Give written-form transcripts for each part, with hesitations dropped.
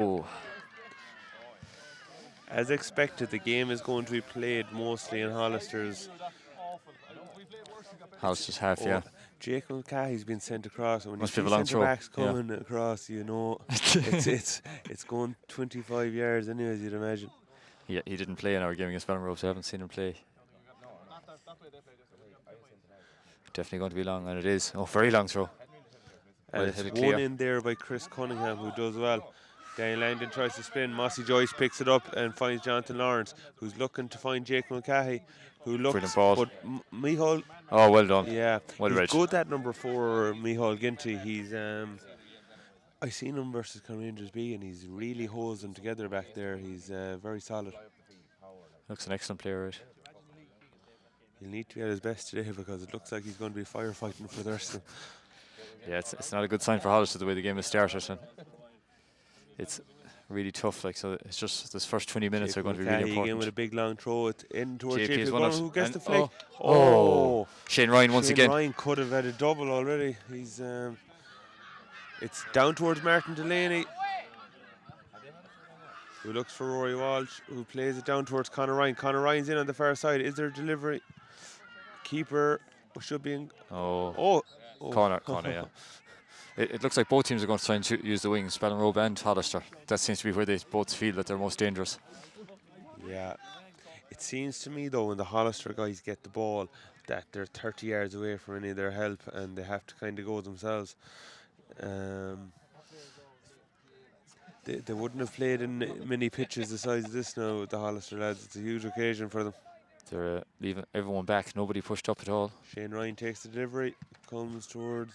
Oh, As expected, the game is going to be played mostly in Hollister's. Hollister's half, Oh, yeah. Jake Mulcahy's been sent across, and when you Must be see a long centre throw. backs Yeah. coming across, you know it's going 25 yards anyways, you'd imagine. He didn't play in our game against Ballinrobe, so I haven't seen him play. Definitely going to be long, and it is. Oh, very long throw. And Well it's headed won clear. in there by Chris Cunningham, who does well. Danny Langdon tries to spin. Mossy Joyce picks it up and finds Jonathan Lawrence, who's looking to find Jake Mulcahy, who Brilliant looks. ball. But Mihal, Oh, well done. yeah, Well he's read. good. That number 4, Mihal Ginty. He's I seen him versus Rangers B, and he's really holds them together back there. He's very solid. Looks an excellent player, right? He'll need to be at his best today because it looks like he's going to be firefighting for the rest of them. Yeah, it's not a good sign for Hollister the way the game has started, and it's really tough. Like, so it's just this first 20 minutes are Jake going to be really Mulcahy again important. with a big long throw. It's in towards JP JP is one Gorman, of, who gets and the flick. oh, Shane Ryan once Shane again. Ryan could have had a double already. It's down towards Martin Delaney, who looks for Rory Walsh, who plays it down towards Conor Ryan. Conor Ryan's in on the far side. Is there delivery? Keeper should be in. Oh, Oh, corner, oh. yeah. It looks like both teams are going to try and use the wings, Ballinrobe and Hollister. That seems to be where they both feel that they're most dangerous. Yeah. It seems to me, though, when the Hollister guys get the ball, that they're 30 yards away from any of their help and they have to kind of go themselves. They wouldn't have played in many pitches the size of this now with the Hollister lads. It's a huge occasion for them. They're leaving everyone back. Nobody pushed up at all. Shane Ryan takes the delivery, comes towards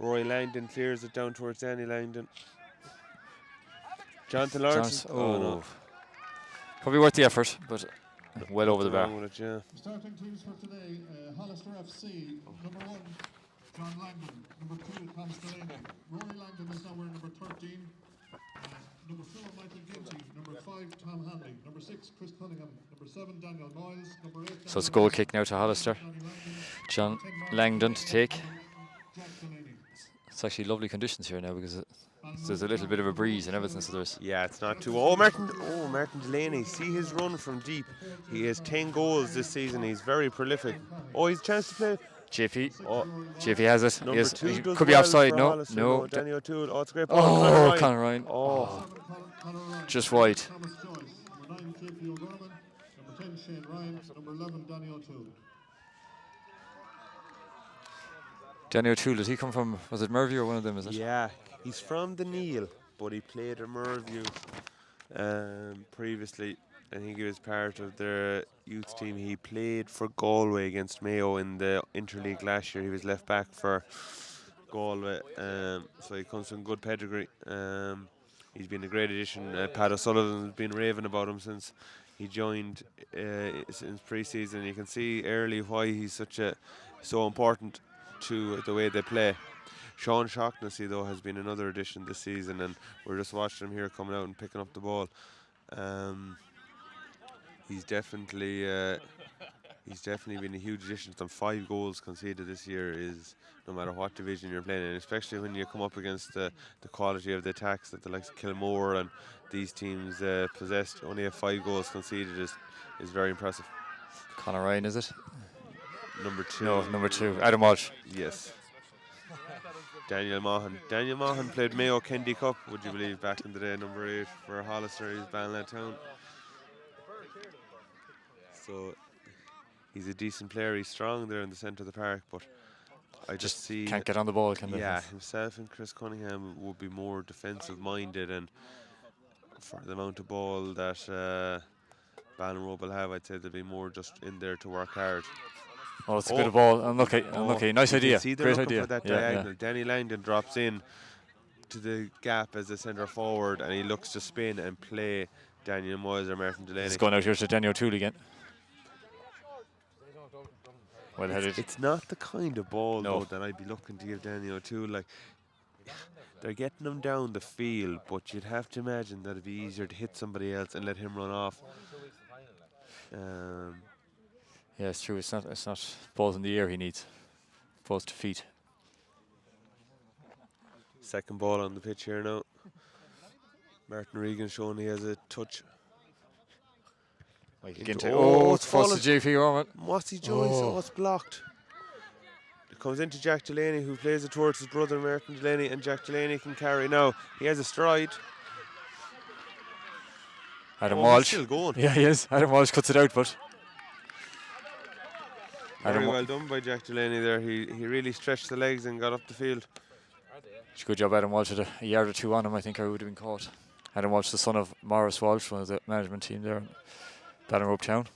Roy Langdon, clears it down towards Danny Langdon. Jonathan Lawrence. Oh no. Probably worth the effort, but well over the bar. Wrong with it, yeah. Starting teams for today, Hollister FC, number 1, John Langdon, number 2, Thomas Delaney. Rory Langdon is now wearing number 13. Number 4, Michael Ginty. Number 5, Tom Hanley. Number 6, Chris Cunningham. Number 7, Daniel Moyles. Number 8, So it's a goal kick now to Hollister. John Langdon to take. It's actually lovely conditions here now because there's a little bit of a breeze and everything. So there's it's not too. Martin Delaney. See his run from deep. He has 10 goals this season. He's very prolific. Oh, he's a chance to play. JP. JP has it. Number 2 does could be well offside. for No, Hollister. no. Danny O'Toole. Oh, it's a great ball. Oh, Conor Ryan. Oh. Just wide. Thomas Joyce. Number 9, JP O'Gorman. Number 10, Shane Ryan. Number 11, Danny O'Toole. Danny O'Toole, did he come from, was it Merview or one of them, is it? Yeah, he's from the Neil, but he played at Merview previously. I think he was part of their youth team. He played for Galway against Mayo in the Interleague last year. He was left back for Galway, so he comes from good pedigree. He's been a great addition. Pat O'Sullivan's been raving about him since he joined since pre-season. You can see early why he's so important to the way they play. Sean Shaughnessy, though, has been another addition this season, and we're just watching him here coming out and picking up the ball. He's definitely been a huge addition. Some 5 goals conceded this year is no matter what division you're playing in, especially when you come up against the quality of the attacks that the likes of Kilmore and these teams possessed. Only 5 goals conceded is very impressive. Conor Ryan, is it? Number 2. No, number 2. Adam Walsh. Yes. Daniel Maughan. Daniel Maughan played Mayo Kendi Cup, would you believe, back in the day. Number 8 for Hollister. He's Ballinrobe Town. So he's a decent player. He's strong there in the centre of the park, but I just see can't get on the ball, can they? Yeah, himself and Chris Cunningham would be more defensive minded, and for the amount of ball that Ballinrobe will have, I'd say they'll be more just in there to work hard. Oh, it's a good ball. Unlucky. Nice idea. See, Great idea. For that diagonal. Danny Langdon drops in to the gap as a centre forward, and he looks to spin and play Daniel Moyes or Martin Delaney. It's going out here to Danny O'Toole again. Well headed. It's not the kind of ball though that I'd be looking to give Danny O'Toole. Like, they're getting him down the field, but you'd have to imagine that it'd be easier to hit somebody else and let him run off. Yeah, it's true. It's not balls in the air he needs. Balls to feet. Second ball on the pitch here now. Martin Regan showing he has a touch. Michael Into- Ginty. oh, Oh, it's it's forced fallen. to JP Orman. Mossy Joyce, Oh. it's blocked. It comes into Jack Delaney, who plays it towards his brother Martin Delaney, and Jack Delaney can carry now. He has a stride. Adam He's Walsh. still going. Yeah, he is. Adam Walsh cuts it out, but Very well done by Jack Delaney there. He really stretched the legs and got up the field. good job, Adam Walsh. Had a yard or two on him, I think I would have been caught. Adam Walsh, the son of Morris Walsh, one of the management team there in Ballinrobe Town.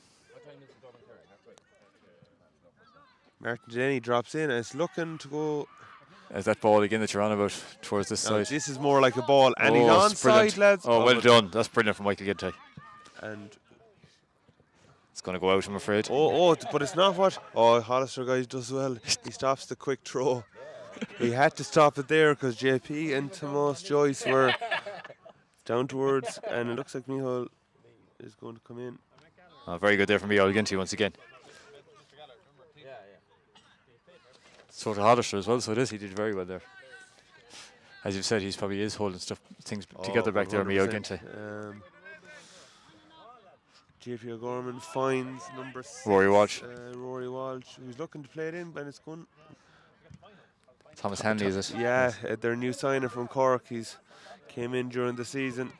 Martin Delaney drops in and it's looking to go. As that ball again that you're on about towards this Now, side. this is more like a ball, and he's it's brilliant. onside, lads. Oh, well but- done. That's brilliant from Michael Ginty. And It's going to go out, I'm afraid. but it's not what. Oh, Hollister guys does well. He stops the quick throw. He had to stop it there because JP and Tomas Joyce were down towards, and it looks like Micheál is going to come in. Oh, very good there from Micheál Ginty once again. So to Hollister as well, so it is. He did very well there. As you've said, he's probably is holding things together back there, Micheál 100%. Ginty. JP O'Gorman finds number 6. Rory Walsh. Rory Walsh, who's looking to play it in, but it's going. Thomas Hanley, is it? Yeah, their new signer from Cork. He's came in during the season.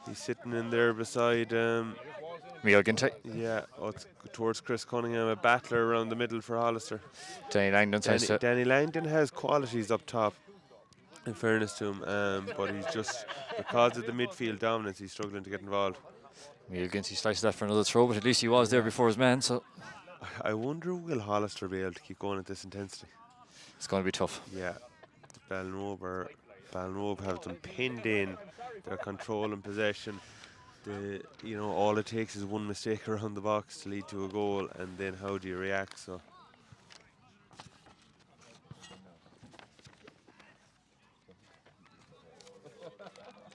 He's sitting in there beside. Micheál Ginty. Yeah, it's towards Chris Cunningham, a battler around the middle for Hollister. Danny Langdon tries to. Danny Langdon has qualities up top, in fairness to him, but he's just, because of the midfield dominance, he's struggling to get involved. Micheál Ginty slices that for another throw, but at least he was there before his man, so I wonder, will Hollister be able to keep going at this intensity? it's going to be tough. Yeah, Ballinrobe have them pinned in, their control and possession. All it takes is one mistake around the box to lead to a goal, and then how do you react? So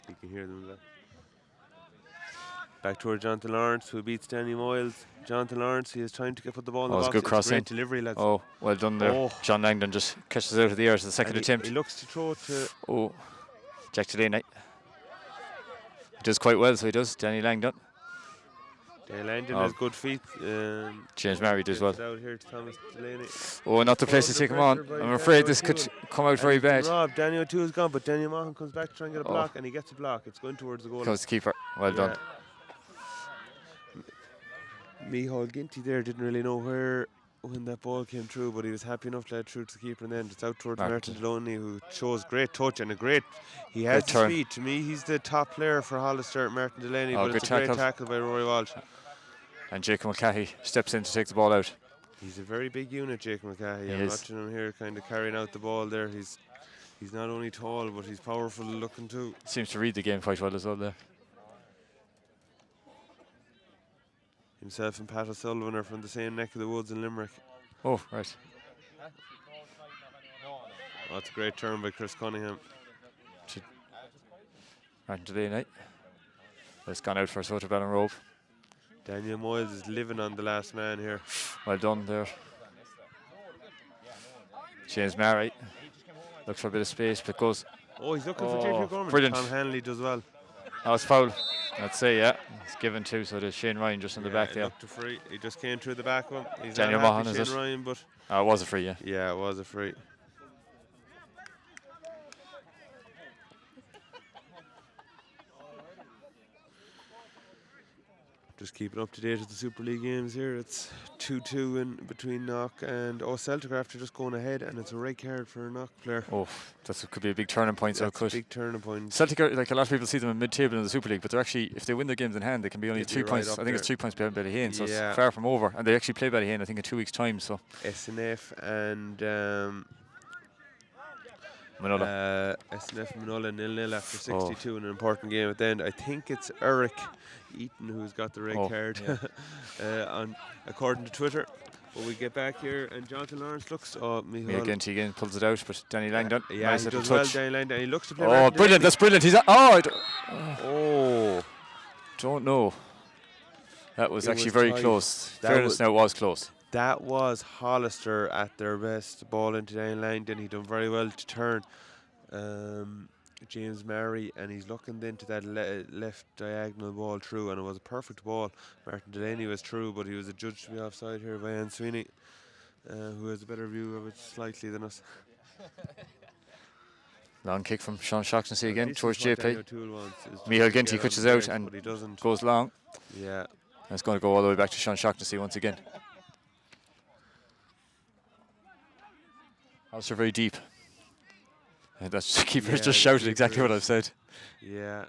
you can hear them there. Back toward Jonathan Lawrence, who beats Danny Moyles. Jonathan Lawrence, he has time to put the ball in the it's box. a good crossing. Great delivery, lads. Oh, well done there. Oh. John Langdon just catches it out of the air to the second And attempt. He looks to throw to. Oh, Jack Delaney. He does quite well, so he does. Danny Langdon. Danny Langdon Oh. has good feet. James Murray does well. Gets it out here to Thomas Delaney. Oh, not the place to take him on. Pressure by I'm afraid Daniel this could O'Toole. come out very And he's bad. been robbed. Daniel O'Toole is gone, but Daniel Mahan comes back to try and get a Oh. block, and he gets a block. It's going towards the goal. Goes the keeper. Well done. Micheál Ginty there didn't really know when that ball came through, but he was happy enough to let it through to the keeper, and then it's out towards Martin Delaney, who shows great touch and he has Great the turn. speed. To me, he's the top player for Hollister, Martin Delaney, Oh, but good it's a great tackle. tackle by Rory Walsh. And Jacob McCahey steps in to take the ball out. He's a very big unit, Jake McCahey. He I'm is. watching him here kind of carrying out the ball there. He's not only tall, but he's powerful looking too. Seems to read the game quite well as well there. Himself and Pat O'Sullivan are from the same neck of the woods in Limerick. Oh, right. Oh, it's a great turn by Chris Cunningham. Martin Delaney. It's gone out for a sort of Ballinrobe. Daniel Moyles is living on the last man here. Well done there. James Murray looks for a bit of space, but goes. Oh, he's looking for Oh, JP Gorman. brilliant. Tom Hanley does well. Oh, it's foul. I'd say, yeah. It's given two, so there's Shane Ryan just in the back He there. looked to free. He just came through the back one. He's Daniel not Mahan, happy, is Shane it? Ryan, but Oh, it was a free, yeah. yeah, it was a free. Just keeping up to date with the Super League games here. It's 2-2 in between Knock and Celtic are after just going ahead, and it's a red card for a Knock player. Oh, that could be a big turning point. So it That's a could. big turning point. Celtic are, like a lot of people see them in mid-table in the Super League, but they're actually, if they win their games in hand, they can be only They'd be 3 right points. up I think it's there. 3 points behind Ballihane, so Yeah. it's far from over. And they actually play Ballihane, I think, in 2 weeks' time. So SNF and Manola. SNF Manola 0-0 after Oh. 62 in an important game at the end. I think it's Eric Eaton who's got the red Oh, card according to Twitter. But we get back here and Jonathan Lawrence looks. Oh, Micheál Ginty again pulls it out, but Danny Langdon. yeah, nice he little does well, touch. Danny Langdon. He looks to play. Oh, Martin brilliant! That's brilliant. He's Oh, don't know. That was It actually was very tight. close. That Fairness, was- now it was close. that was Hollister at their best. Ball into Danny Langdon. He done very well to turn. James Murray, and he's looking then to that left diagonal ball through, and it was a perfect ball. Martin Delaney was through, but he was adjudged to be offside here by Anne Sweeney, who has a better view of it slightly than us. Long kick from Sean Shaughnessy again This towards is what JP. Daniel Toole wants, is Michael to Ginty get pitches on the out bench, and but he doesn't. goes long. Yeah. And it's going to go all the way back to Sean Shaughnessy once again. Hollister very deep. And that's the keeper's Yeah, just the shouted exactly keeper what I've said. Yeah.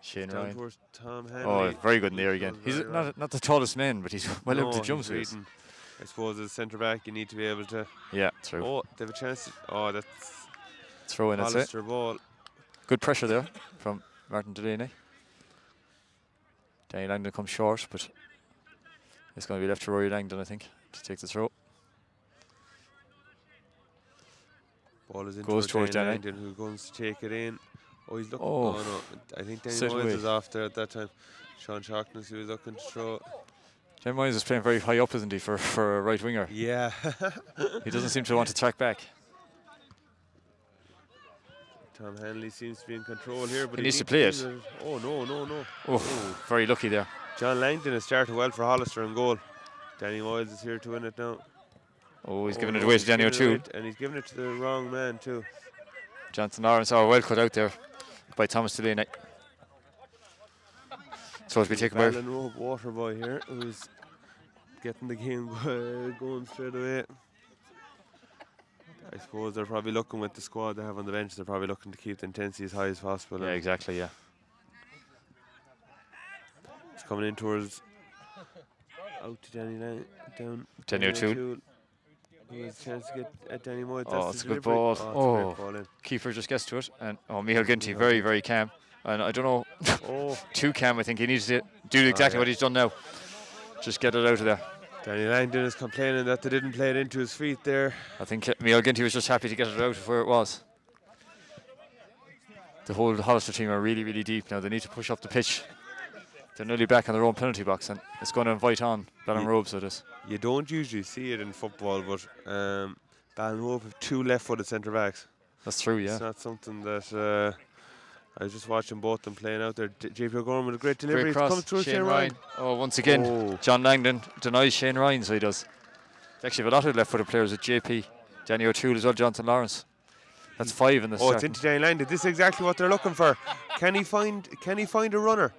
Shane Down Ryan. towards Tom Henley. Oh, very good in the air He again. goes He's very well. not the tallest man, but he's well able No, to jump he's space. reading. I suppose as centre back, you need to be able to. Yeah, through. Oh, they have a chance. That's Throw in, that's it. Hollister ball. Good pressure there from Martin Delaney. Danny Langdon comes short, but it's going to be left to Rory Langdon, I think, to take the throw. Ball is in Goes towards Danny. Langdon, who goes to take it in. Oh, he's looking. Oh. Oh, no. I think Danny Set Moyes away. was off there at that time. Sean Shaughnessy was looking to throw. Jen Moyes is playing very high up, isn't he, for a right winger? Yeah. He doesn't seem to want to track back. Tom Henley seems to be in control here, but He needs to play it. Oh, no. Oh, very lucky there. John Langdon has started well for Hollister in goal. Danny Moyes is here to win it now. Oh, he's giving no, it away to he's Danny giving it O'Toole. away and he's giving it to the wrong man too. Jonathan Lawrence, well cut out there by Thomas Delaney. So as we take him out. Ballinrobe water boy here, who's getting the game going straight away. I suppose they're probably looking with the squad they have on the bench. They're probably looking to keep the intensity as high as possible. Yeah, exactly, yeah. It's coming in towards out to down. Danny O'Toole. Who has a chance to get at Danny Moyes. Oh, That's it's the a good delivery. ball. It's a Oh, great ball in. keeper just gets to it. And Michael Ginty, very, very calm. And I don't know, Oh, too calm. I think he needs to do exactly yeah. what he's done now. Just get it out of there. Danny Langdon is complaining that they didn't play it into his feet there. I think Michael Ginty was just happy to get it out of where it was. The whole Hollister team are really, really deep now. They need to push up the pitch. They're nearly back on their own penalty box, and it's going to invite on Ballinrobe, so it is. You don't usually see it in football, but Ballinrobe have two left-footed centre backs. That's true, yeah. It's not something that I was just watching both them playing out there. JP O'Gorman with a great delivery. Great It cross, comes through Shane Ryan. Oh, once again, Oh. John Langdon denies Shane Ryan, so he does. They actually have a lot of left-footed players with JP, Danny O'Toole as well, Jonathan Lawrence. That's 5 in the Oh, start. it's into Danny Langdon. This is exactly what they're looking for. Can he find a runner?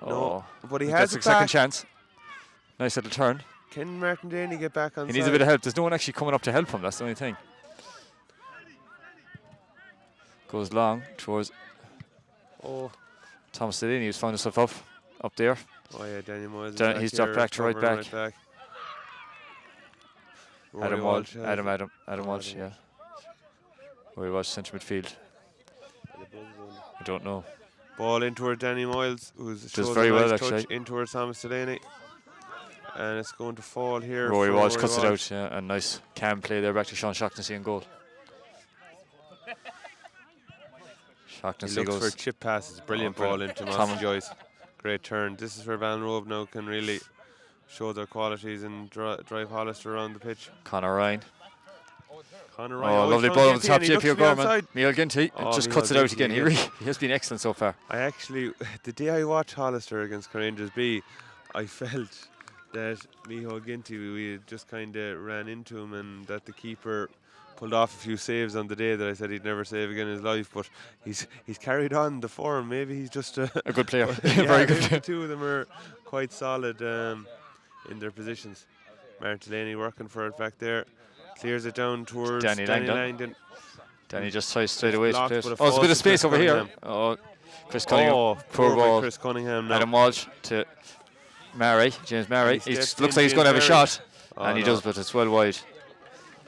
No, but he has That's a a second back. chance. Nice little turn. Can Martin Delaney get back on He needs a bit of help. There's no one actually coming up to help him. That's the only thing. Goes long towards Oh, Thomas Delaney, who's found himself up there. oh yeah, Danny Moyes. is Dan- back he's dropped here, back to right covering back. Rory Adam Walsh. has- Adam Walsh, yeah. Rory Walsh, centre midfield. I don't know. Ball in toward Danny Moyles, who's Does shows very a nice well, touch actually. in towards Thomas Delaney. And it's going to fall here. Rory for Walsh Rory cuts it Walsh. out, yeah. And nice cam play there back to Sean Shaughnessy in goal. He Shaughnessy looks for a goes. chip pass. It's a brilliant Oh, ball brilliant. into Tom- Moss Joyce. Great turn. This is where Ballinrobe now can really show their qualities and drive Hollister around the pitch. Connor Ryan. Connor Oh, Ryan. lovely he's ball found on the top, JP and he JP looks to be O'Gorman. onside. Michael Ginty Oh, just Michael cuts it out Ginty again. again. He has been excellent so far. I actually, the day I watched Hollister against Rangers B, I felt that Miho Ginty, we just kind of ran into him and that the keeper pulled off a few saves on the day that I said he'd never save again in his life, but he's carried on the form. Maybe he's just A good player. yeah, Very good maybe player. the two of them are quite solid in their positions. Martin Delaney working for it back there. Clears it down towards Danny Danny Langdon. Langdon. Danny just tries straight away to blocked, play it. but it Oh, there's a falls bit to of space Chris over here. Cunningham. Oh, Chris Cunningham. Oh, poor by ball. Chris Cunningham now. Adam Walsh to Murray, James Murray. He He stepped looks in, like he's going to have a James Murray. shot. Oh, And he no. does, but it's well wide.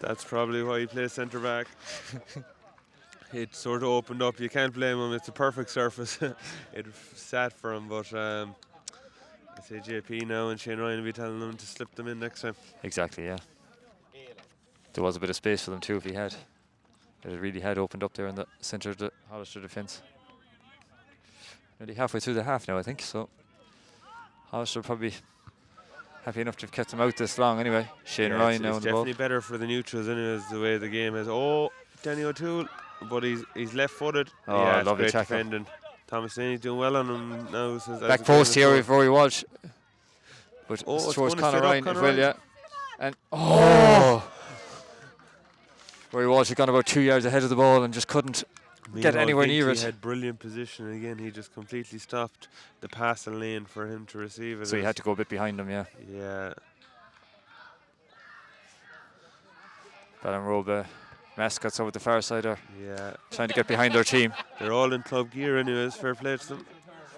That's probably why he plays centre back. It sort of opened up. You can't blame him. It's a perfect surface. It sat for him, but I say JP now and Shane Ryan will be telling them to slip them in next time. Exactly, yeah. There was a bit of space for them too if he had. It really had opened up there in the centre of the Hollister defence. Nearly halfway through the half now, I think. So Hollister probably happy enough to have kept them out this long anyway. Shane Yeah, Ryan now it's on the ball. definitely better for the neutrals anyways, the way the game is. Oh, Danny O'Toole. but he's left-footed. Oh, Yeah, it's lovely great tackle. defending. Thomas Laney's doing well on him now. As Back the game post is here going. with Rory Walsh. But It's towards going Conor straight up Ryan as Conor well, Ryan. yeah. And Rory Walsh had gone about 2 yards ahead of the ball and just couldn't get anywhere near He it. had brilliant position again. He just completely stopped the passing lane for him to receive it. So he had to go a bit behind him, yeah. Yeah. Ballinrobe mascots over the far side are Yeah. trying to get behind their team. They're all in club gear anyways, fair play to them.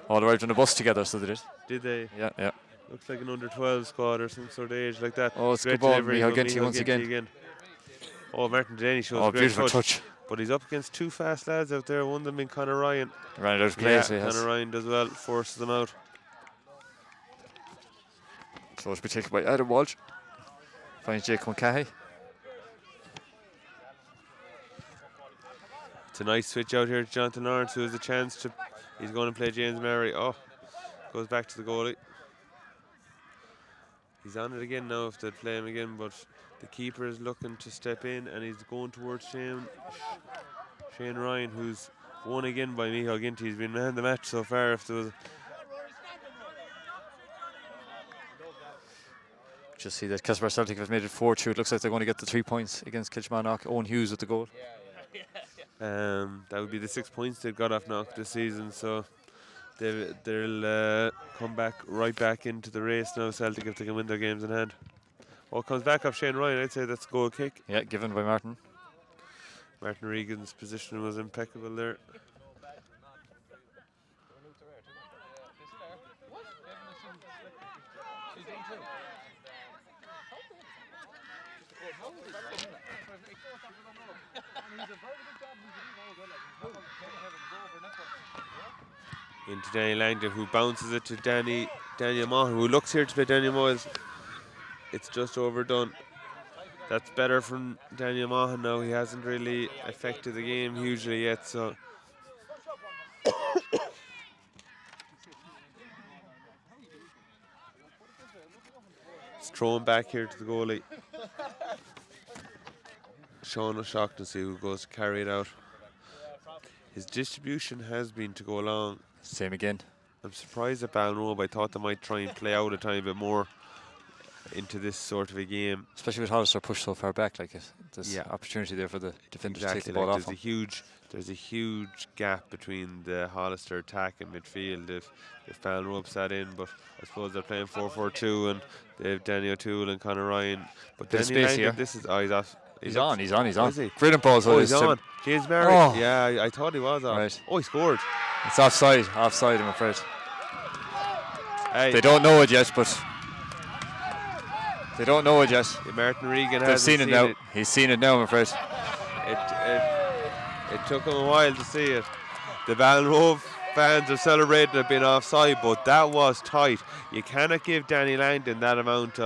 All arrived on a bus together, so they did. Did they? Yeah. Looks like an under-12 squad or some sort of age like that. Oh, it's great good ball, delivery Micheál from Ginty Micheál once again. Oh, Martin Delaney shows Oh, a great beautiful touch. But he's up against two fast lads out there, one of them being Conor Ryan. Ran it out of play, so he has. Conor Ryan does well, forces them out. So to be taken by Adam Walsh. Finds Jake McCahey. It's a nice switch out here to Jonathan Lawrence, who has a chance to. He's going to play James Murray. Oh, goes back to the goalie. He's on it again now if they'll play him again, but the keeper is looking to step in and he's going towards Shane Ryan, who's won again by Micheál Ginty. He's been man of the match so far. If there was Just see that Casper Celtic have made it 4-2. It looks like they're going to get the 3 points against Kilmarnock. Owen Hughes with the goal. that would be the 6 points they've got off Knock this season, so they'll come right back into the race now, Celtic, if they can win their games in hand. Oh, it comes back off Shane Ryan. I'd say that's a goal kick. Yeah, given by Martin. Martin Regan's position was impeccable there. Into Danny Langdon, who bounces it to Daniel Maughan, who looks here to play Daniel Moyles. It's just overdone. That's better from Daniel Maughan now. He hasn't really affected the game hugely yet, so. It's thrown back here to the goalie. Sean O'Shaughnessy, who goes to carry it out. His distribution has been to go along. Same again. I'm surprised at Ballinrobe. I thought they might try and play out a tiny bit more into this sort of a game. Especially with Hollister pushed so far back, there's opportunity there for the defenders to take the ball off him. There's a huge gap between the Hollister attack and midfield if Ballinrobe sat in, but I suppose they're playing 4-4-2 and they have Danny O'Toole and Conor Ryan. But Bit of Danny space Langdon, here. this is he's off. He's on. Is he? Brilliant balls. He's on. James Murray. Oh. Yeah, I thought he was off. Right. Oh, he scored. It's offside, I'm afraid. Hey. They don't know it yet, but Martin Regan they've seen it now. He's seen it now, I'm afraid. It took him a while to see it. The Ballinrobe fans are celebrating it being offside, but that was tight. You cannot give Danny Langdon that amount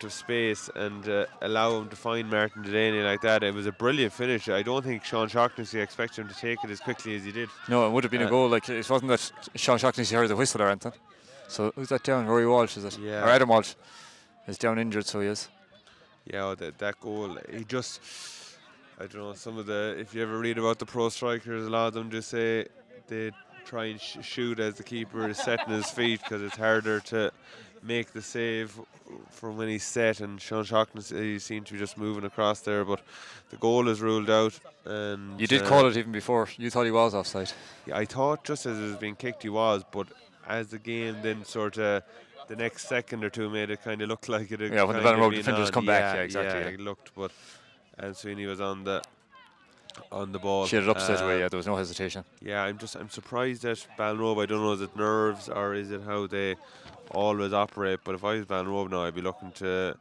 of space and allow him to find Martin Delaney like that. It was a brilliant finish. I don't think Sean Shaughnessy expected him to take it as quickly as he did. No, it would have been a goal. It wasn't that Sean Shaughnessy heard the whistle or anything. So who's that down? Rory Walsh, is it? Yeah. Or Adam Walsh is down injured, so he is. Yeah, that goal, he just, I don't know, some of the, if you ever read about the pro strikers, a lot of them just say they try and shoot as the keeper is setting his feet because it's harder to make the save from when he's set, and Sean Shaughnessy seemed to be just moving across there, but the goal is ruled out. And you did call it even before. You thought he was offside. Yeah, I thought just as it was being kicked he was, but as the game then sort of the next second or two made it kind of look like it. Yeah, when the Ballinrobe defenders come back, yeah, exactly. Yeah, it looked, but and Sweeney was on the ball. She had it up straight away. Yeah, there was no hesitation. Yeah, I'm surprised at Ballinrobe. I don't know, is it nerves or is it how they always operate? But if I was Ballinrobe now, I'd be looking to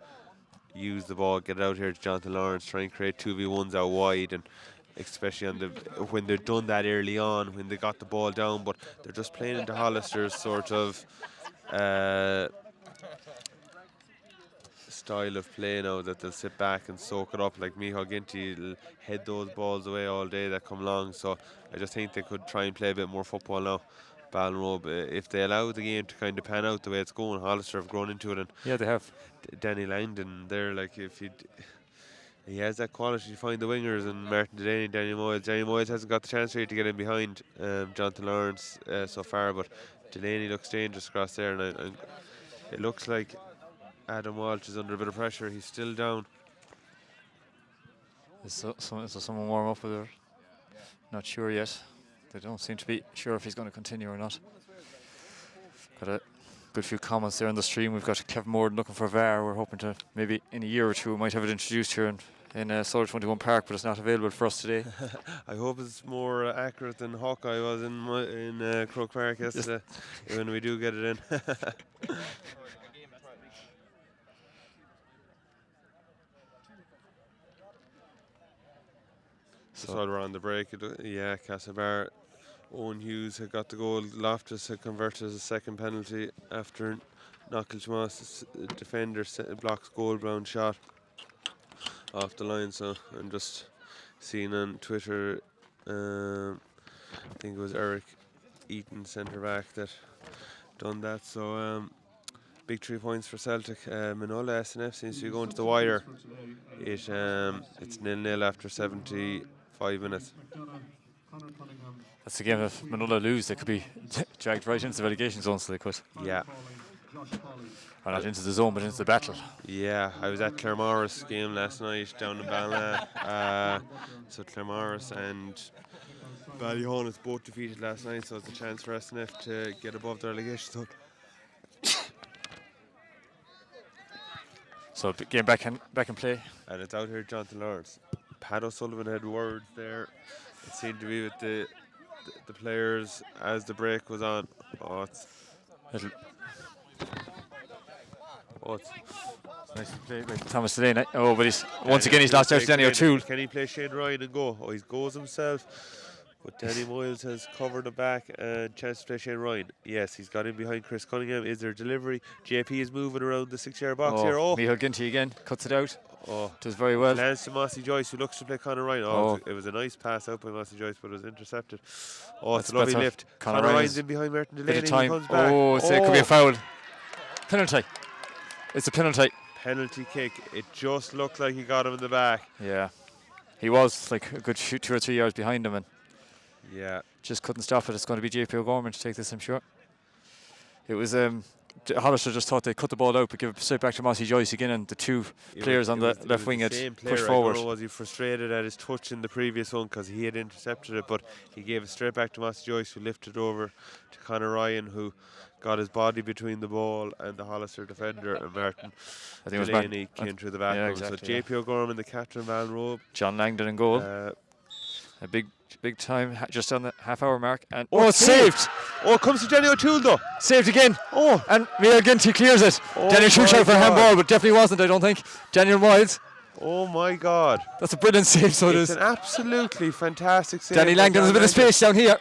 use the ball, get it out here to Jonathan Lawrence, try and create 2v1s out wide, and especially when they're done that early on, when they got the ball down, but they're just playing into Hollister's sort of style of play now, that they'll sit back and soak it up. Like Micheál Ginty will head those balls away all day that come along, so I just think they could try and play a bit more football now. Ballinrobe, if they allow the game to kind of pan out the way it's going, Hollister have grown into it, and yeah, they have. Danny Langdon there, like He has that quality to find the wingers, and Martin Delaney, Daniel Moyles. Daniel Moyles hasn't got the chance really to get in behind Jonathan Lawrence so far, but Delaney looks dangerous across there, and it looks like Adam Walsh is under a bit of pressure. He's still down. Is someone warm up with her? Not sure yet. They don't seem to be sure if he's going to continue or not. Got a good few comments there on the stream. We've got Kevin Morden looking for VAR. We're hoping to maybe in a year or two we might have it introduced here in Solar 21 Park, but it's not available for us today. I hope it's more accurate than Hawkeye was in Croke Park yesterday when we do get it in. So while we're on the break, yeah, Castlebar, Owen Hughes had got the goal. Loftus had converted a second penalty after Knockilchmoss defender blocks Goldbrown shot off the line. So I'm just seeing on Twitter, I think it was Eric Eaton, centre back, that done that. So big 3 points for Celtic. Minola SNF seems to be going to the wire. It's 0-0 after 75 minutes. That's the game. If Minola lose, they could be dragged right into the relegation zone, so they could. Yeah. Or not into the zone, but into the battle. Yeah, I was at Claremorris game last night down in Ballina. So Claremorris and Ballyhonus both defeated last night, so it's a chance for SNF to get above the relegation zone. So game back in play. And it's out here, Jonathan Lawrence. Pat O'Sullivan had words there. It seemed to be with the players as the break was on. It's nice to play by Thomas today. Oh, but once again he's lost out to Danny O'Toole. Can he play Shane Ryan and go? Oh, he goes himself. But Danny Moyles has covered the back and chance to play Shane Ryan. Yes, he's got in behind Chris Cunningham. Is there delivery? JP is moving around the 6-yard box here. Oh, Michael Ginty again cuts it out. Oh, does very well. Lands to Mossy Joyce, who looks to play Conor Ryan. It was a nice pass out by Mossy Joyce, but it was intercepted. Oh, it's a lovely lift. Conor Ryan's in behind Martin Delaney. He comes back. It could be a foul. Penalty. It's a penalty. Penalty kick. It just looked like he got him in the back. Yeah, he was like a good 2 or 3 yards behind him, and yeah, just couldn't stop it. It's going to be JP O'Gorman to take this, I'm sure. It was Hollister just thought they'd cut the ball out, but give it straight back to Mossy Joyce again, and the two players on the left wing had pushed forward. I don't know, was he frustrated at his touch in the previous one because he had intercepted it, but he gave it straight back to Mossy Joyce, who lifted over to Conor Ryan, who got his body between the ball and the Hollister defender, and Martin Delaney came through the back. Yeah, exactly, so JP O'Gorman, the captain, Ballinrobe. John Langdon in goal. A big time, just on the half-hour mark, and it's saved! Oh, it comes to Danny O'Toole though. Saved again. Oh, and Michael Ginty clears it. Daniel shoots out for a handball, but definitely wasn't, I don't think. Daniel Moyles. Oh my God! That's a brilliant save. So it's an absolutely fantastic save. Danny Langdon has a bit of space down here.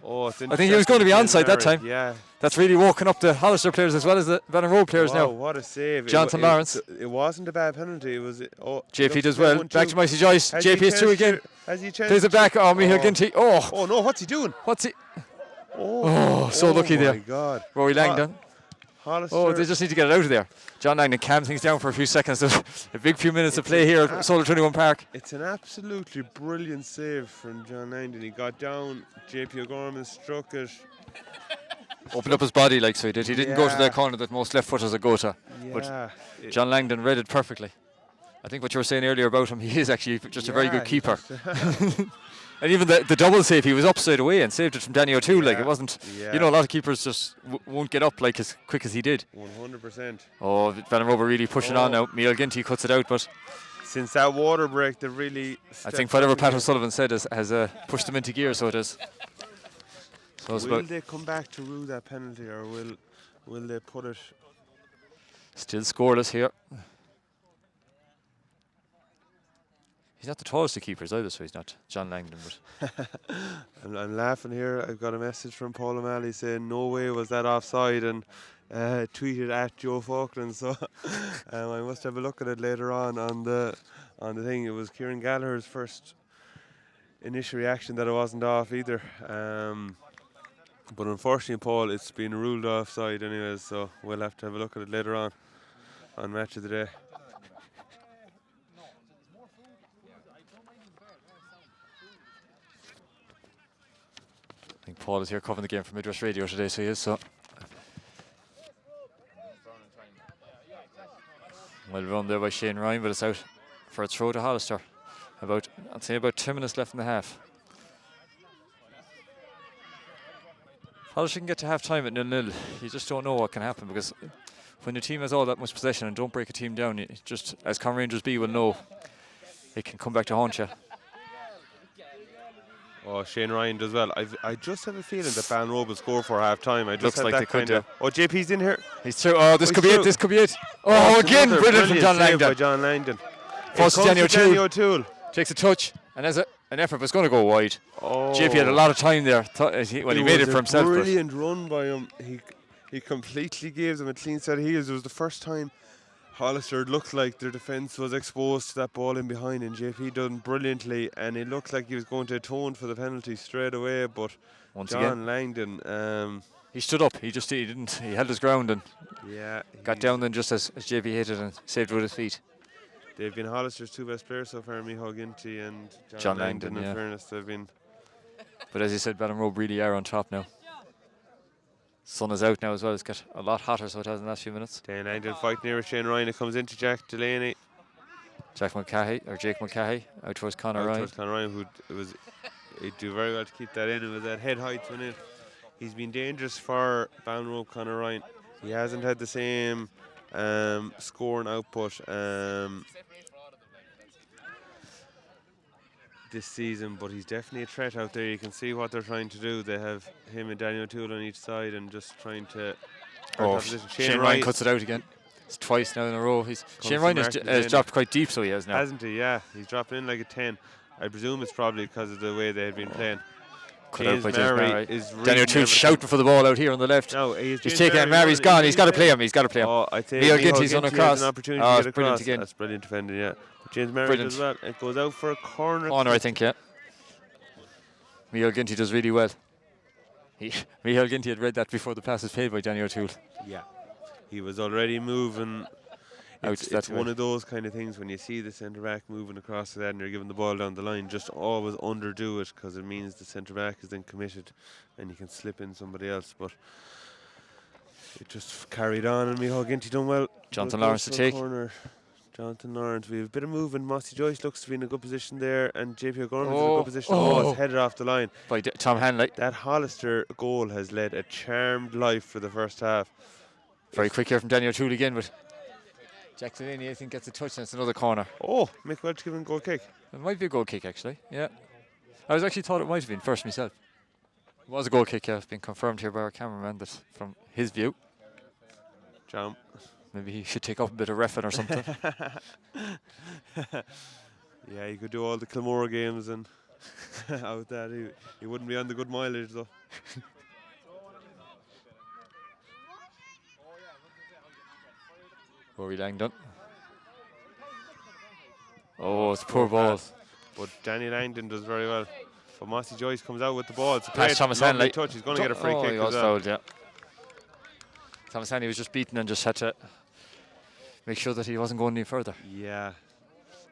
Oh, I think he was going to be onside that time. Yeah. That's really woken up the Hollister players as well as the Ballinrobe players now. What a save. Jonathan Lawrence. It wasn't a bad penalty. It was. JP does well. Back to Mossy Joyce. JP is through again. Has he changed? Plays it back. Oh, Michael Ginty. Oh no, what's he doing? So lucky there. Oh my God. Rory Langdon. Hollister. They just need to get it out of there. John Langdon calms things down for a few seconds. There's a big few minutes of play here at Solar 21 Park. It's an absolutely brilliant save from John Langdon. He got down. JP O'Gorman struck it. Opened up his body like so he did. He didn't go to that corner that most left footers would go to. But John Langdon read it perfectly. I think what you were saying earlier about him, he is actually just a very good keeper. And even the double save, he was up straight away and saved it from Danny O'Toole. Like it wasn't, a lot of keepers just won't get up like as quick as he did. 100%. Oh, Ballinrobe really pushing on now. Michael Ginty cuts it out, but since that water break, they really. I think whatever Pat O'Sullivan said has pushed them into gear, so it is. So will they come back to rule that penalty, or will they put it? Still scoreless here. He's not the tallest of keepers either, so he's not John Langdon. But I'm laughing here. I've got a message from Paul O'Malley saying no way was that offside, and tweeted at Joe Falkland. So I must have a look at it later on the thing. It was Kieran Gallagher's first initial reaction that it wasn't off either. But unfortunately, Paul, it's been ruled offside anyways, so we'll have to have a look at it later on Match of the Day. I think Paul is here covering the game for Midwest Radio today, so he is. So well run there by Shane Ryan, but it's out for a throw to Hollister. I'd say about 2 minutes left in the half. Hollister can get to half time at 0-0. You just don't know what can happen, because when the team has all that much possession and don't break a team down, you just, as Con Rangers B will know, it can come back to haunt you. Oh, Shane Ryan does well. I just have a feeling that Ballinrobe will score for half time. I just Looks had like that they could, kind of. Oh, JP's in here. He's through. Oh, this Oh, could he's be through. it. This could be it. Oh, It's again, another brilliant from John save Langdon. by John Langdon. Falls to It comes Danny to O'Toole. O'Toole. Takes a touch, and as an effort, but it's going to go wide. Oh. JP had a lot of time there. He made it for himself. Brilliant run by him. He completely gave them a clean set of heels. It was the first time Hollister looked like their defence was exposed to that ball in behind, and JP done brilliantly, and it looked like he was going to atone for the penalty straight away, but Once John again, Langdon, he stood up. He held his ground and got down then just as JP hit it and saved it with his feet. They've been Hollister's two best players so far, Micheál Ginty and John Langdon. Langdon, In fairness, they've been. But as you said, Ballinrobe really are on top now. Sun is out now as well. It's got a lot hotter, so it has in the last few minutes. Dan Langdon fighting near with Shane Ryan. It comes into Jack Delaney. Jake Mulcahy out towards Conor Ryan. Conor Ryan, he'd do very well to keep that in, and with that head height went in. He's been dangerous for Ballinrobe, Conor Ryan. He hasn't had the same scoring output this season, but he's definitely a threat out there. You can see what they're trying to do. They have him and Daniel O'Toole on each side and just trying to. Shane Ryan cuts it out again. It's twice now in a row. Shane Ryan has dropped quite deep, so he has now. Hasn't he? Yeah, he's dropping in like a 10. I presume it's probably because of the way they had been playing. James Murray is Daniel O'Toole shouting for the ball out here on the left. No, he's taking it. Mary's gone. He's got to play him. Oh, I think Micheál Ginty's on across. An opportunity to get across. Brilliant again. That's brilliant defending, yeah. But James Murray does well. It goes out for a corner. I think, yeah. Micheál Ginty does really well. Micheál Ginty had read that before the pass was played by Daniel O'Toole. Yeah. He was already moving. It's one of those kind of things when you see the centre back moving across to that and you're giving the ball down the line, just always underdo it, because it means the centre back is then committed and you can slip in somebody else. But it just carried on, and Micheál Ginty done well. Jonathan Lawrence to take. Corner. Jonathan Lawrence. We have a bit of movement. Mossy Joyce looks to be in a good position there, and JP O'Gorman is in a good position. It's headed off the line. By Tom Hanley. That Hollister goal has led a charmed life for the first half. Very quick here from Daniel O'Toole again, but Jack Delaney, I think, gets a touch, and it's another corner. Oh, Mick Welch giving a goal kick. It might be a goal kick, actually. Yeah. I was actually thought it might have been first myself. It was a goal kick, yeah. It's been confirmed here by our cameraman, that from his view. John. Maybe he should take up a bit of reffing or something. Yeah, he could do all the Kilmore games and out that. He wouldn't be on the good mileage, though. Rory Langdon. Oh, it's a poor ball. But Danny Langdon does very well. But Mossy Joyce comes out with the ball. It's a pass Thomas Hanley. touch. He's going to get a free kick. He was fouled, yeah. Thomas Hanley was just beaten and just had to make sure that he wasn't going any further. Yeah.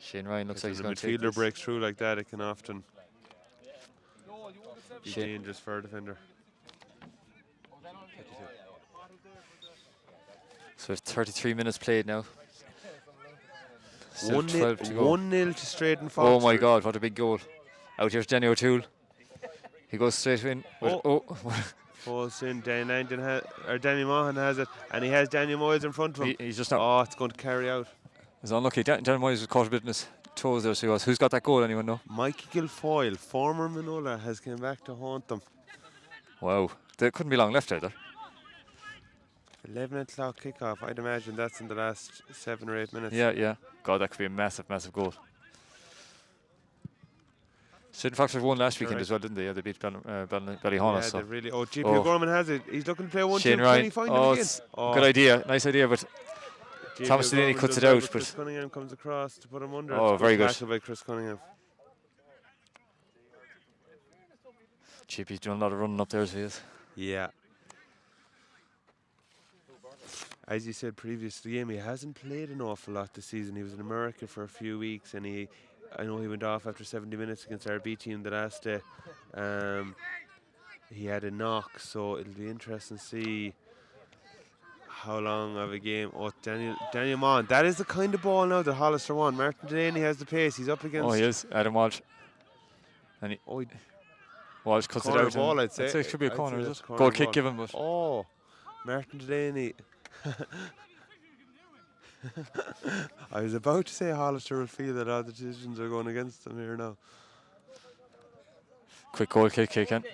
Shane Ryan looks like he's going to take this. If the midfielder breaks through like that, it can often be dangerous for a defender. So 33 minutes played now. 1-0 to Strayton Fox. Oh my God, what a big goal. Out here's Danny O'Toole. He goes straight in. Falls in. Danny Maughan has it, and he has Daniel Moyes in front of him. He's just not. Oh, it's going to carry out. It's unlucky. Daniel Moyes was caught a bit in his toes there, so he was. Who's got that goal, anyone know? Mikey Guilfoyle, former Minola, has come back to haunt them. Wow. There couldn't be long left either. 11 o'clock kickoff. I'd imagine that's in the last 7 or 8 minutes. Yeah. God, that could be a massive, massive goal. Strayton Fox won last weekend as well, didn't they? Yeah, they beat Ballyhonus. Yeah, so. they really. Oh, JP O'Gorman has it. He's looking to play one. Shane Ryan. Good idea. Nice idea, but Thomas Delaney cuts it out. But Chris Cunningham comes across to put him under. Oh, very good. By Chris Cunningham. JP's doing a lot of running up there as he is. Yeah. As you said previous to the game, he hasn't played an awful lot this season. He was in America for a few weeks, and I know he went off after 70 minutes against our B team the last day. he had a knock, so it'll be interesting to see how long of a game. Oh, Daniel Mon. That is the kind of ball now that Hollister won. Martin Delaney has the pace. He's up against. Oh, he is. Adam Walsh. And Walsh cuts it corner out. ball, and I'd say. it should be a I'd corner, say is that's it? corner Goal ball. kick given, but. Oh, Martin Delaney. I was about to say Hollister will feel that our decisions are going against them here now. Quick goal kick in.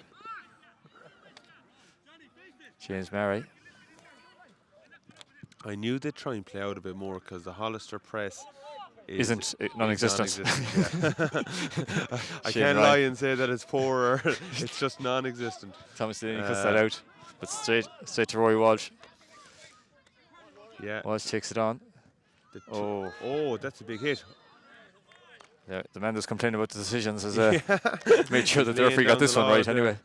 James Murray. I knew they'd try and play out a bit more because the Hollister press Isn't non-existent. Yeah. I Shane can't Ryan. lie and say that it's poor or it's just non-existent. Thomas Delaney cuts that out, but straight to Roy Walsh. Yeah. Walsh takes it on. Oh, that's a big hit. Yeah, the man that's complaining about the decisions has Yeah. made sure that the Laying referee down got this the one law right there. anyway.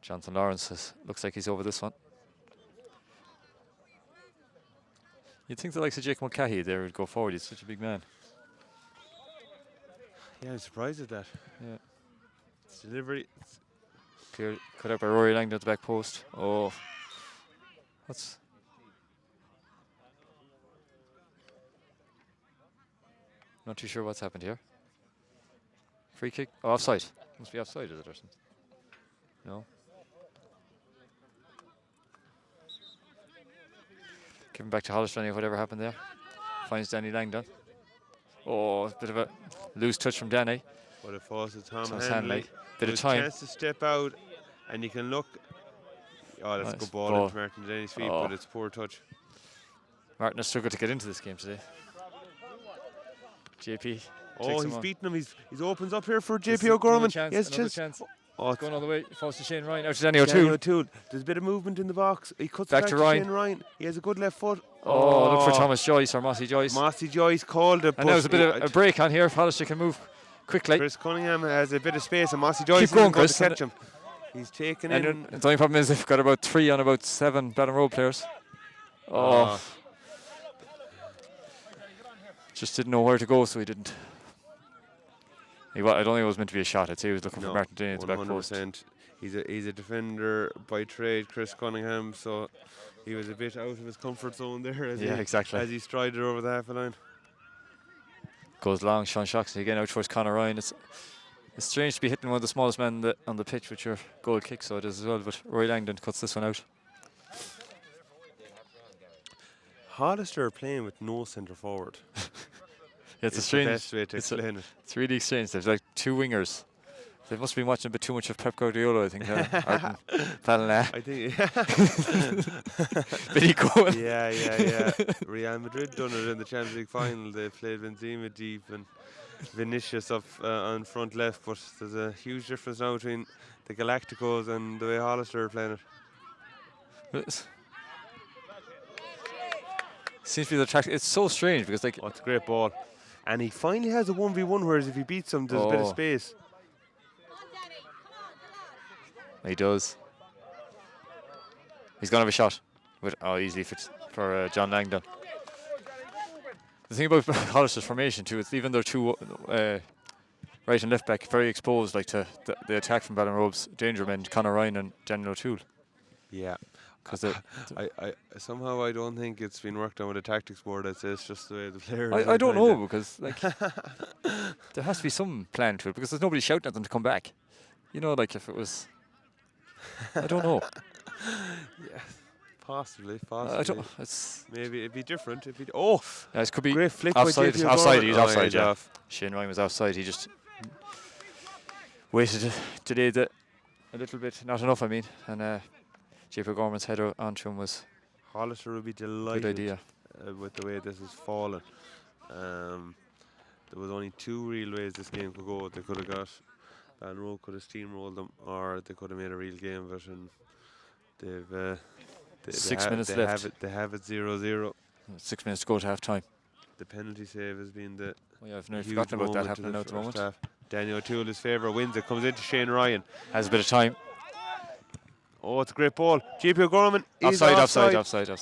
Jonathan Lawrence looks like he's over this one. You'd think the likes of Jake Mulcahy there would go forward. He's such a big man. Yeah, I'm surprised at that. Yeah. It's delivery. Clear, cut out by Rory Langdon at the back post. Oh, what's? Not too sure what's happened here. Free kick. Oh, offside. Must be offside, is it, or something? No. Giving back to Hollister, whatever happened there. Finds Danny Langdon. Oh, a bit of a loose touch from Danny. But it falls to Tom Thomas Hanley. Hanley. Bit of With time. chance to step out, and you can look. Oh, that's a Nice good ball ball. into Martin Delaney's feet, Oh. but it's poor touch. Martin has struggled to get into this game today. JP. Oh, takes him he's on. beaten him. He opens up here for This JP is O'Gorman. another chance, Yes, another chance. chance. Oh, Going all the way. Falls to Shane Ryan. Out to Danny Danny O'Toole. O'Toole. There's a bit of movement in the box. He cuts Back it to back Ryan. Shane Ryan. He has a good left foot. Oh, look for Thomas Joyce or Mossy Joyce. Mossy Joyce called it. And now there's a bit of a break on here. If Hollister can move quickly. Chris Cunningham has a bit of space, and Mossy Joyce Keep going, isn't going to Chris, and catch him. He's taken And in. the only problem is they've got about 3 on about 7 Ballinrobe players. Oh. Just didn't know where to go, so he didn't. I don't think it was meant to be a shot. I'd say he was looking for Martin Delaney at the back post. 100%. He's a defender by trade, Chris Cunningham, so he was a bit out of his comfort zone there as exactly. as he strided over the half a line. Goes long, Sean Shoxley again out towards Conor Ryan. It's strange to be hitting one of the smallest men on the pitch with your goal kick, so it is as well, but Roy Langdon cuts this one out. Hollister are playing with no centre forward. Yeah, it's a the strange. best way to explain it. It's really strange. There's like 2 wingers. They must have been watching a bit too much of Pep Guardiola, I think. Ballinrobe. I think. Billy Cohen. Yeah. Real Madrid done it in the Champions League final. They played Benzema deep and Vinicius up on front left, but there's a huge difference now between the Galacticos and the way Hollister are playing it. Seems to be the track. It's so strange because like. Oh, it's a great ball. And he finally has a 1v1, whereas if he beats him, there's a bit of space. He does. He's going to have a shot. Easily for John Langdon. The thing about Hollister's formation too is even though 2 right and left back very exposed, like to the attack from Ballinrobe's danger men, Conor Ryan and Daniel O'Toole. Yeah. Because I somehow I don't think it's been worked on with a tactics board. I'd say it's just the way the player. I don't know because like there has to be some plan to it because there's nobody shouting at them to come back. You know, like if it was. I don't know. Yeah, possibly. I don't. It's maybe it'd be different if he. it could be great flick offside. by JP Offside. O'Gorman. He's offside. Yeah. Off. Shane Ryan was offside. He just waited to delay it a little bit. Not enough, I mean. And JP O'Gorman's header onto him was. Hollister would be delighted. Good idea. With the way this has fallen. There was only 2 real ways this game could go. They could have got. Ballinrobe could have steamrolled them, or they could have made a real game of it, and they've 6 minutes left. They have it 0-0. 6 minutes to go to half time. The penalty save has been the. I've nearly huge forgotten about that moment in happening now at the first moment. half. Daniel O'Toole, his favourite, wins it. Comes into Shane Ryan. Has a bit of time. Oh, it's a great ball. JP O'Gorman is Offside.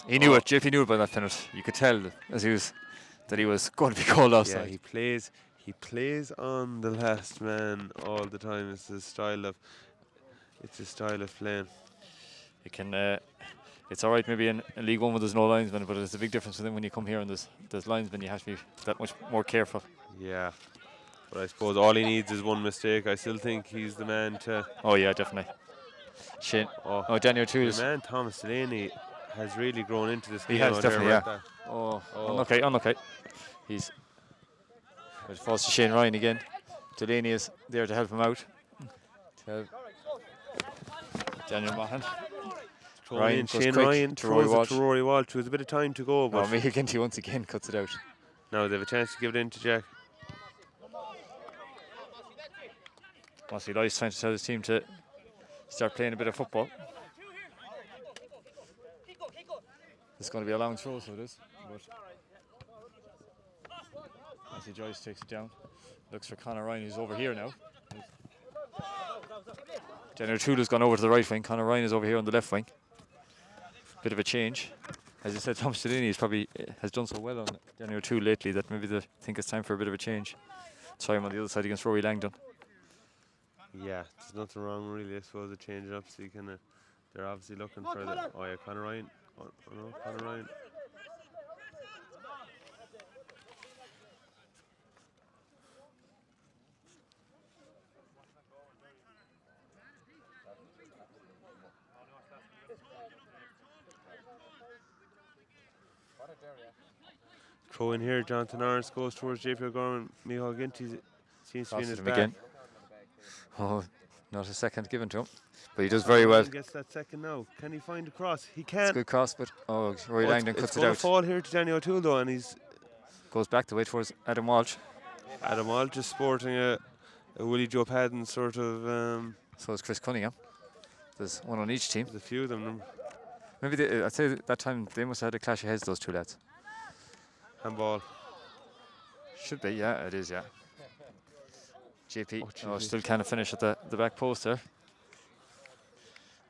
He knew it. JP knew about that penalty. You could tell as that he was going to be called offside. Yeah, he He plays on the last man all the time. It's his style of playing. You can. It's all right maybe in League One where there's no linesmen, but it's a big difference when you come here and there's linesmen. You have to be that much more careful. Yeah. But I suppose all he needs is one mistake. I still think he's the man to. Oh yeah, definitely. Shane. Oh, Daniel Your Tools. man Thomas Delaney has really grown into this game. He has out definitely, there, yeah. right? Oh, unlucky. He's. It falls to Shane Ryan again. Delaney is there to help him out. Daniel Mahan. Ryan, Shane Ryan throws it to Rory Walsh. With a bit of time to go. But Michael Ginty once again cuts it out. Now they have a chance to give it in to Jack. Mossy Lyce trying to tell his team to start playing a bit of football. It's going to be a long throw, so it is. Mossy Joyce takes it down. Looks for Conor Ryan, who's over here now. Daniel Tudor's gone over to the right wing. Conor Ryan is over here on the left wing. Bit of a change. As I said, Thomas Delaney has done so well on Daniel Tudor lately that maybe they think it's time for a bit of a change. Try him on the other side against Rory Langdon. Yeah, there's nothing wrong really. I suppose to change it up so you can. They're obviously looking for the. Oh yeah, Conor Ryan. Oh no, Conor Ryan. Throw in here, Jonathan Arns goes towards JP O'Gorman. Micheál Ginty seems to be in his back. Again. Oh, not a second given to him. But he does very well. He gets that second now. Can he find a cross? He can. It's a good cross, but Rory Langdon cuts it out. It's going to fall here to Danny O'Toole though, and he's goes back the way towards Adam Walsh. Adam Walsh is sporting a Willie Joe Padden sort of. So is Chris Cunningham. There's one on each team. There's a few of them. Maybe I'd say that time they must have had a clash of heads, those two lads. Handball. Should be, yeah, it is, yeah. JP still kind of finish at the back post there.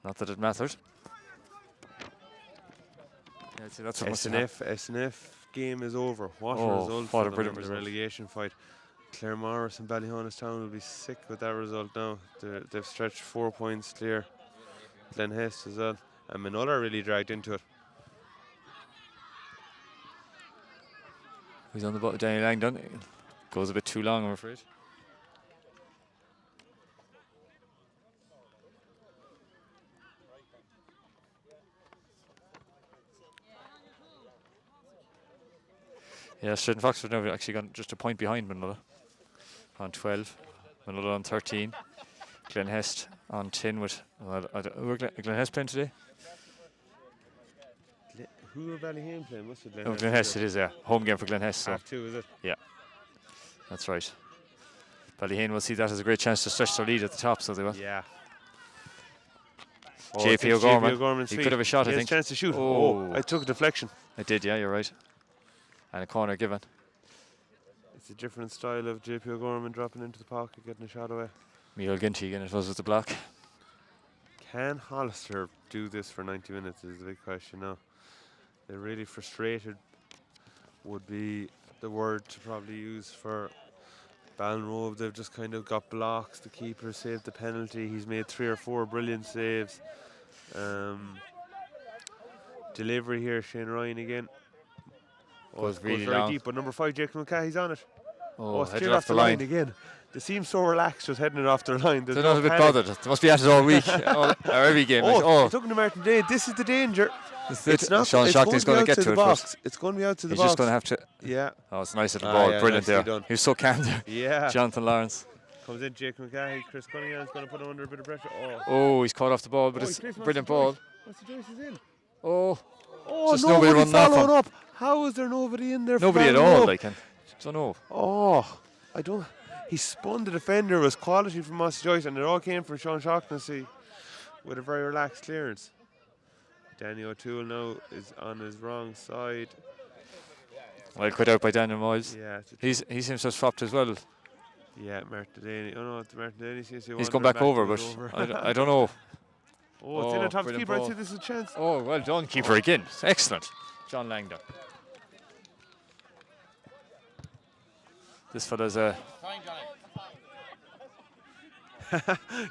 Not that it mattered. Yeah, see, that's what SNF game is over. What a result for them in the relegation fight. Clare Morris and Ballyhonnestown will be sick with that result now. They've stretched 4 points clear. Glen Hest as well. And Minola really dragged into it. He's on the ball, Daniel Langdon. Goes a bit too long, I'm afraid. Yeah, Stratton Foxford now actually gone just a point behind Minola on 12. Minola on 13. Glen Hest on 10 with. Glen Hest playing today? Who are Ballyhane playing? What's it? Glen Hest, it is, yeah. Home game for Glen Hest. Half two, is it? Yeah, that's right. Ballyhane will see that as a great chance to stretch their lead at the top, so they will. Yeah. JP O'Gorman. He could have a shot, I think. He has a chance to shoot. Oh, I took a deflection. I did, yeah, you're right. And a corner given. It's a different style of JP O'Gorman dropping into the pocket, getting a shot away. Micheál Ginty again, it was with the block. Can Hollister do this for 90 minutes is the big question now. They're really frustrated would be the word to probably use for Ballinrobe. They've just kind of got blocks. The keeper saved the penalty. He's made 3 or 4 brilliant saves. Delivery here, Shane Ryan again. Goes really very long. deep, but number 5, Jake McCahey's on it. Straight off the line again. They seem so relaxed just heading it off their line. They're not a bit bothered. They must be at it all week, or every game. He's looking to Martin Day. This is the danger. It's not. Sean Shockley's going to get to it first. It's going to be out to the box. box. He's just going to have to. Yeah. Oh, it's a nice little ball. Brilliant there. Done. He was so calm there. Yeah. Jonathan Lawrence. Comes in, Jake McCahey. Chris Cunningham's going to put him under a bit of pressure. He's caught off the ball, but it's a brilliant ball. What's the Joyce is in? Just nobody running up. How is there nobody in there? Nobody at all. I don't know. I don't. He spun the defender. It was quality from Mossy Joyce, and it all came from Sean Shaughnessy with a very relaxed clearance. Danny O'Toole now is on his wrong side. Well, quit out by Daniel Moyles. Yeah, he seems to have swapped as well. Yeah, Martin Delaney. Martin Delaney seems to. He's gone back over, but I don't know. It's in on top of the keeper. I'd say this is a chance. Well done, keeper again. Excellent, John Langdon. This fella's a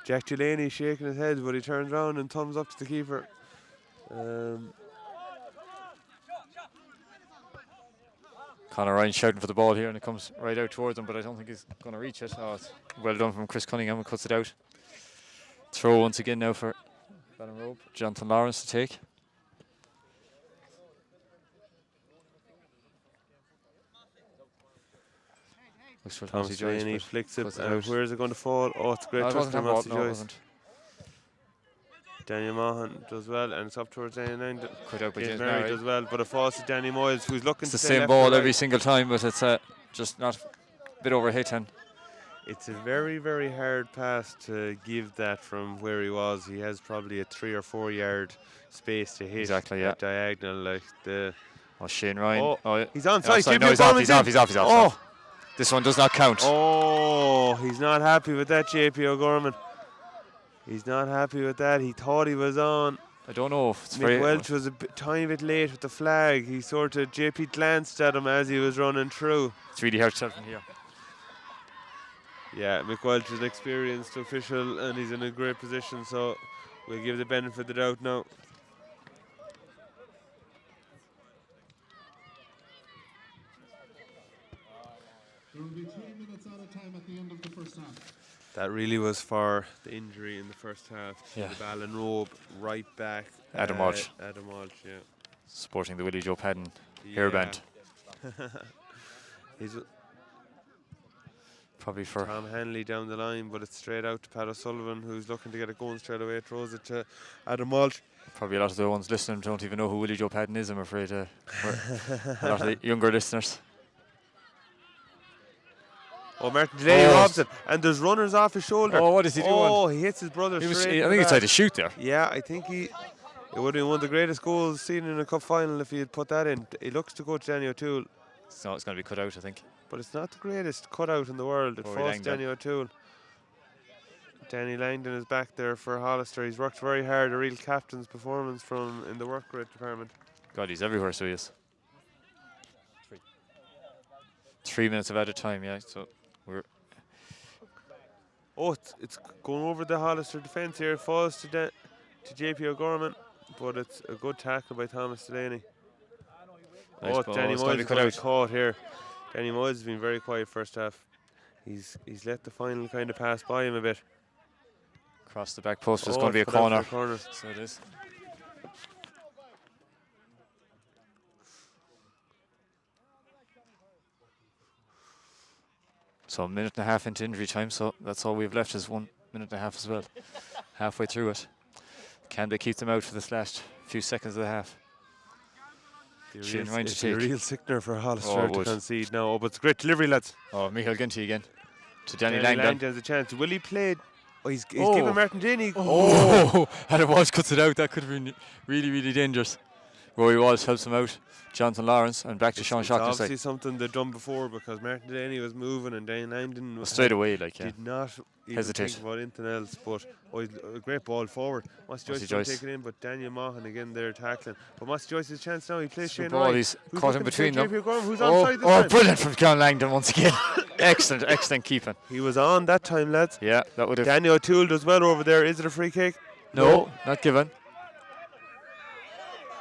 Jack Delaney shaking his head, but he turns around and thumbs up to the keeper. Conor Ryan shouting for the ball here, and it comes right out towards him, but I don't think he's going to reach it. Oh, it's well done from Chris Cunningham, and cuts it out. Throw once again now for Ballinrobe. Jonathan Lawrence to take. Looks for Thomas Matty Joyce, Delaney but flicks it. cuts it out. Where is it going to fall? Oh, it's a great No, it touch wasn't from handball. Matty No, it Joyce. wasn't. Daniel Mahan does well, and it's up towards Daniel Langdon. Cut out by James James Murray Murray. does well, but it falls to Danny Moyles, who's looking It's to the stay same left ball or right. every single time, but it's just not a bit over hit. And It's a very, very hard pass to give that from where he was. He has probably a 3 or 4 yard space to hit. Exactly, that diagonal, like the. Shane Ryan. Oh, he's onside. Offside. No, JP he's off. He's O'Gorman's off. in. He's off. Oh, This one does not count. oh, he's not happy with that, JP O'Gorman. He's not happy with that. He thought he was on. I don't know if it's Mick very. Welch was a tiny bit late with the flag. He sort of, JP glanced at him as he was running through. It's really hard to tell from here. Yeah, Mick Welch is an experienced official and he's in a great position, so we'll give the benefit of the doubt now. There will be 3 minutes out of time at the end of the first half. That really was for the injury in the first half. Yeah. The Ballinrobe right back. Adam Walsh. Adam Walsh, yeah. Sporting the Willie Joe Padden hairband. He's Probably for Tom Hanley down the line, but it's straight out to Pat O'Sullivan, who's looking to get it going straight away. Throws it to Adam Walsh. probably a lot of the ones listening don't even know who Willie Joe Padden is, I'm afraid. A lot of the younger listeners. Oh, Martin Delaney robs it, and there's runners off his shoulder. Oh, what is he doing? Oh, he hits his brother I straight. think he tried to shoot there. Yeah, I think it would have been one of the greatest goals seen in a cup final if he had put that in. He looks to go to Danny O'Toole, So it's going to be cut out, I think. but it's not the greatest cutout in the world. It Rory falls to Langdon. Danny O'Toole. Danny Langdon is back there for Hollister. He's worked very hard, a real captain's performance from in the work rate department. God, he's everywhere, so he is. 3 minutes of added time, yeah. So we're Oh, it's going over the Hollister defence here. It falls to JP O'Gorman, but it's a good tackle by Thomas Delaney. Nice Oh, ball. Danny It's Moyes gonna be is cut going out. to be caught here. Danny Moyes has been very quiet first half. He's let the final kind of pass by him a bit. across the back post. It's Oh, going to be a it's put out for corner. the corner. So it is. So a minute and a half into injury time, so that's all we've left is 1 minute and a half as well. Halfway through it. Can they keep them out for this last few seconds of the half? Shane Ryan to It's a take. real sickener for Hollister Oh, it to would. concede now. Oh, but it's great delivery, lads. Oh, Michael Ginty again. To Danny Danny Langdon. Langdon has a chance. Will he play? Oh, he's Oh. giving Martin Delaney. Oh, Adam Walsh cuts it out. That could have been really, really dangerous. Rory Walsh helps him out. Jonathan Lawrence and back to Sean It's Shockness. obviously something they've done before because Martin Delaney was moving and Danny Langdon was Straight away, like, yeah. did not even Hesitate. think about anything else. But a great ball forward. Massey Joyce Joyce. take it in, but Daniel Mahan again there tackling. But Massey Joyce has a chance now. He plays Good Shane ball, Ryan. he's Who's caught in looking to play between them. JP O'Gorman, who's Oh, onside this time. brilliant from John Langdon once again. excellent keeping. He was on that time, lads. Yeah, that would have. Daniel O'Toole does well over there. Is it a free kick? No, not given.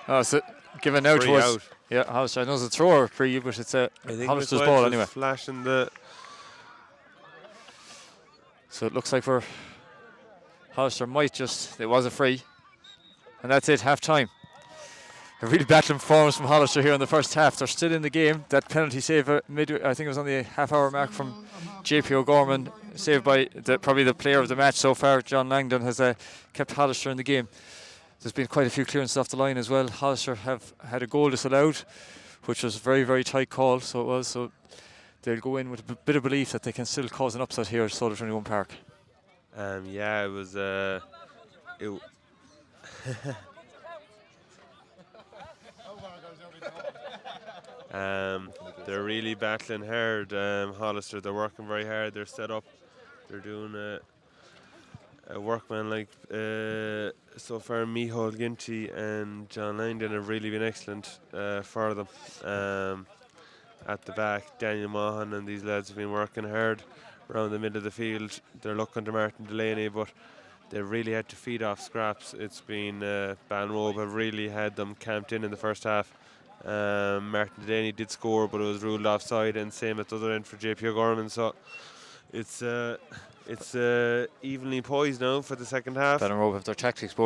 Oh, so given out Free towards. out. Yeah, Hollister. I know it's a thrower for you, but it's a I think Hollister's Mick ball Welch was anyway. flashing the. So it looks like we're. Hollister might just. It was a free. And that's it, half time. A really battling performance from Hollister here in the first half. They're still in the game. That penalty save I think it was on the half-hour mark from JP O'Gorman, saved by probably the player of the match so far. John Langdon has kept Hollister in the game. There's been quite a few clearances off the line as well. Hollister have had a goal disallowed, which was a very, very tight call. So it was. So they'll go in with a bit of belief that they can still cause an upset here at Solar 21 Park. Yeah, it was. They're really battling hard. Hollister, they're working very hard. They're set up. They're doing a workman like so far. Michael Ginty and John Langdon have really been excellent for them. at the back. Daniel Mahan and these lads have been working hard around the middle of the field. They're looking to Martin Delaney, but they really had to feed off scraps. It's been Ballinrobe have really had them camped in the first half. Martin Delaney did score, but it was ruled offside, and same at the other end for JP O'Gorman. So it's evenly poised now for the second half. Ballinrobe have their tactics board